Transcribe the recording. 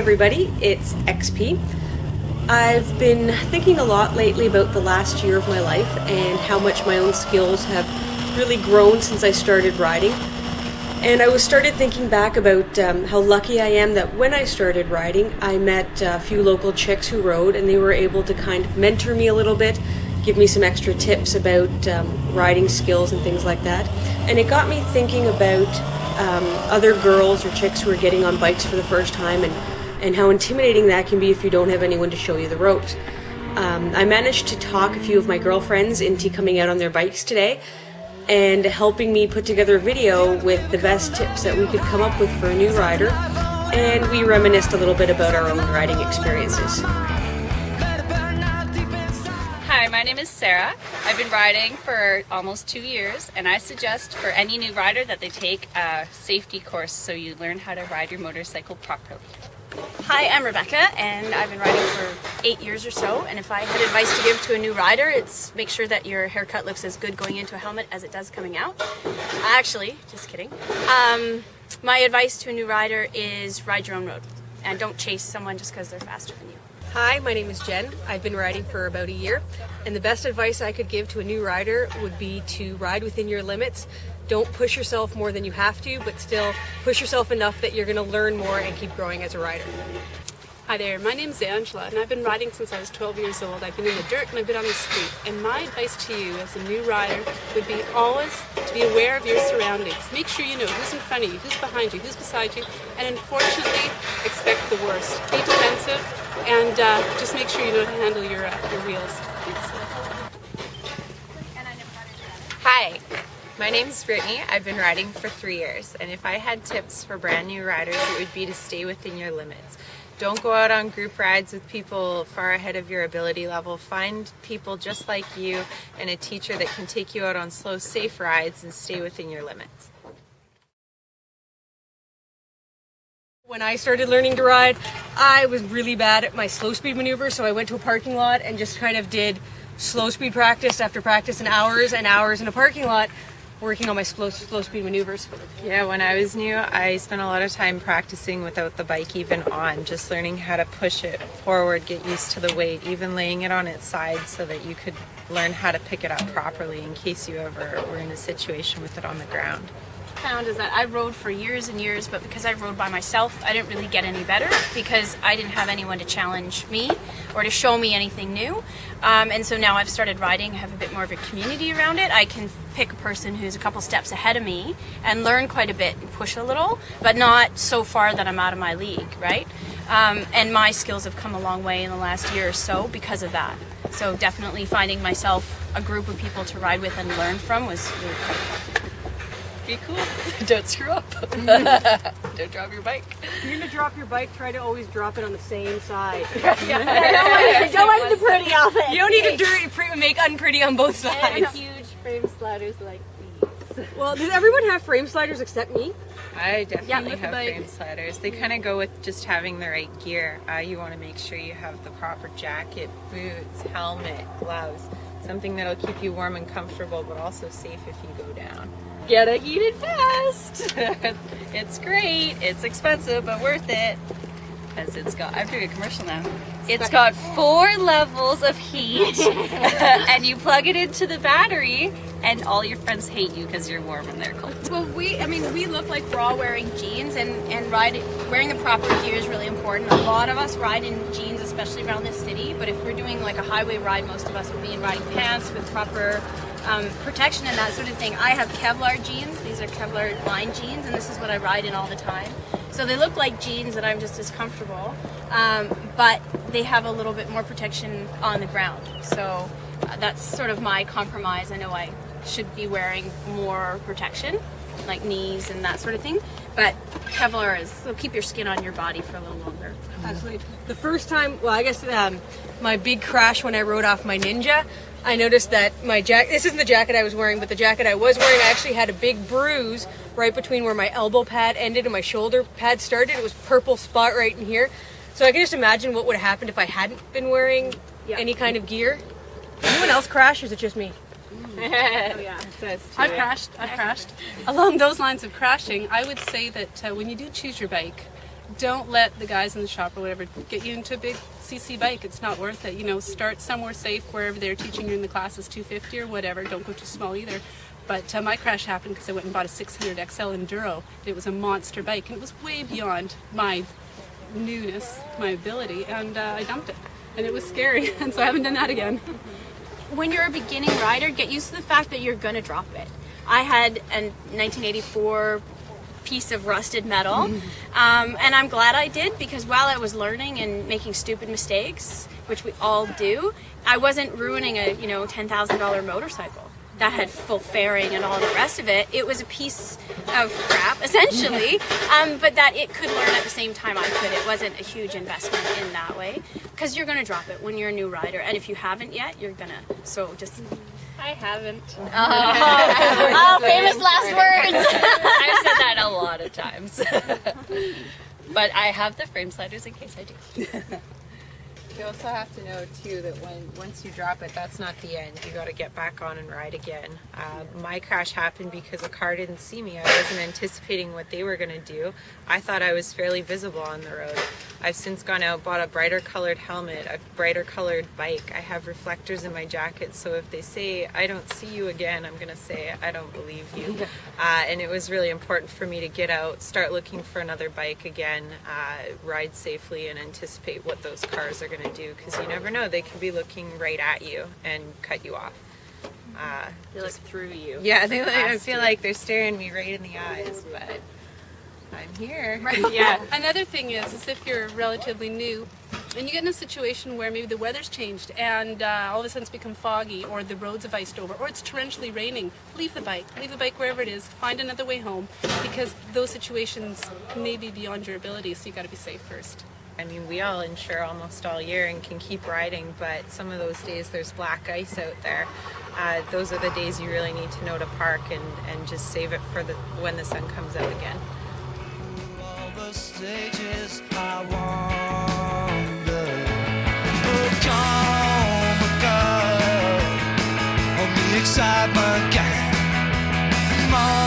everybody, it's XP. I've been thinking a lot lately about the last year of my life and how much my own skills have really grown since I started riding. And I started thinking back about how lucky I am that when I started riding, I met a few local chicks who rode, and they were able to kind of mentor me a little bit, give me some extra tips about riding skills and things like that. And it got me thinking about other girls or chicks who are getting on bikes for the first time and how intimidating that can be if you don't have anyone to show you the ropes. I managed to talk a few of my girlfriends into coming out on their bikes today and helping me put together a video with the best tips that we could come up with for a new rider, and we reminisced a little bit about our own riding experiences. Hi, my name is Sarah. I've been riding for almost 2 years, and I suggest for any new rider that they take a safety course so you learn how to ride your motorcycle properly. Hi, I'm Rebecca, and I've been riding for 8 years or so, and if I had advice to give to a new rider, it's make sure that your haircut looks as good going into a helmet as it does coming out. Actually, just kidding. My advice to a new rider is ride your own road, and don't chase someone just because they're faster than you. Hi, my name is Jen. I've been riding for about a year, and the best advice I could give to a new rider would be to ride within your limits. Don't push yourself more than you have to, but still push yourself enough that you're going to learn more and keep growing as a rider. Hi there, my name's Angela, and I've been riding since I was 12 years old. I've been in the dirt and I've been on the street, and my advice to you as a new rider would be always to be aware of your surroundings. Make sure you know who's in front of you, who's behind you, who's beside you, and unfortunately expect the worst. Be defensive and just make sure you know how to handle your wheels. Hi, my name is Brittany. I've been riding for 3 years, and if I had tips for brand new riders, it would be to stay within your limits. Don't go out on group rides with people far ahead of your ability level. Find people just like you and a teacher that can take you out on slow, safe rides and stay within your limits. When I started learning to ride, I was really bad at my slow speed maneuvers, so I went to a parking lot and just kind of did slow speed practice after practice and hours in a parking lot working on my slow speed maneuvers. Yeah, when I was new, I spent a lot of time practicing without the bike even on, just learning how to push it forward, get used to the weight, even laying it on its side so that you could learn how to pick it up properly in case you ever were in a situation with it on the ground. Found is that I rode for years and years, but because I rode by myself, I didn't really get any better because I didn't have anyone to challenge me or to show me anything new. And so now I've started riding, have a bit more of a community around it. I can pick a person who's a couple steps ahead of me and learn quite a bit and push a little, but not so far that I'm out of my league, right? And my skills have come a long way in the last year or so because of that. So definitely finding myself a group of people to ride with and learn from was really cool. Be cool. Don't screw up. Don't drop your bike. If you're going to drop your bike, try to always drop it on the same side. Don't like the pretty off it. You don't need to make unpretty on both sides. And huge frame sliders like these. Well, does everyone have frame sliders except me? I definitely with the have bike. frame sliders. They kind of go with just having the right gear. You want to make sure you have the proper jacket, boots, helmet, gloves, something that'll keep you warm and comfortable, but also safe if you go down. Get a heated vest. It's great. It's expensive, but worth it. Because it's got, I'm doing a commercial now. It's got 4 levels of heat, and you plug it into the battery, and all your friends hate you because you're warm and they're cold. Well, we look like we're all wearing jeans, and wearing the proper gear is really important. A lot of us ride in jeans, especially around this city, but if we're doing like a highway ride, most of us would be in riding pants with proper protection and that sort of thing. I have Kevlar jeans. These are Kevlar line jeans, and this is what I ride in all the time. So they look like jeans and I'm just as comfortable, but they have a little bit more protection on the ground. So that's sort of my compromise. I know I should be wearing more protection, like knees and that sort of thing, but Kevlar will keep your skin on your body for a little longer. Absolutely. The first time, well, I guess my big crash when I rode off my Ninja, I noticed that my jacket, this isn't the jacket I was wearing, but the jacket I was wearing, I actually had a big bruise right between where my elbow pad ended and my shoulder pad started. It was a purple spot right in here. So I can just imagine what would have happened if I hadn't been wearing any kind of gear. Anyone else crash, or is it just me? I've crashed. Along those lines of crashing, I would say that when you do choose your bike, don't let the guys in the shop or whatever get you into a big CC bike. It's not worth it. You know, start somewhere safe wherever they're teaching you in the classes 250 or whatever. Don't go too small either. But my crash happened because I went and bought a 600 XL Enduro. It was a monster bike and it was way beyond my newness, my ability, and I dumped it. And it was scary, and so I haven't done that again. When you're a beginning rider, get used to the fact that you're gonna drop it. I had a 1984 piece of rusted metal, and I'm glad I did, because while I was learning and making stupid mistakes, which we all do, I wasn't ruining a $10,000 motorcycle that had full fairing and all the rest of it. It was a piece of crap, essentially, but that it could learn at the same time I could. It wasn't a huge investment in that way, because you're going to drop it when you're a new rider, and if you haven't yet, you're going to. So just... I haven't. Oh, famous last words! I've said that a lot of times. But I have the frame sliders in case I do. You also have to know too that once you drop it, that's not the end. You got to get back on and ride again. My crash happened because a car didn't see me. I wasn't anticipating what they were going to do. I thought I was fairly visible on the road. I've since gone out, bought a brighter colored helmet, a brighter colored bike. I have reflectors in my jacket, so if they say, "I don't see you again," I'm going to say, "I don't believe you." And it was really important for me to get out, start looking for another bike again, ride safely, and anticipate what those cars are going to do, because you never know, they could be looking right at you and cut you off. They look through you. Yeah, I feel like they're staring me right in the eyes, but I'm here. Yeah. Another thing is if you're relatively new and you get in a situation where maybe the weather's changed and all of a sudden it's become foggy, or the roads have iced over, or it's torrentially raining, leave the bike wherever it is, find another way home, because those situations may be beyond your ability, so you got to be safe first. I mean, we all insure almost all year and can keep riding, but some of those days there's black ice out there. Those are the days you really need to know to park and just save it for when the sun comes out again. All the stages I wander, oh come girl, all the excitement, come on.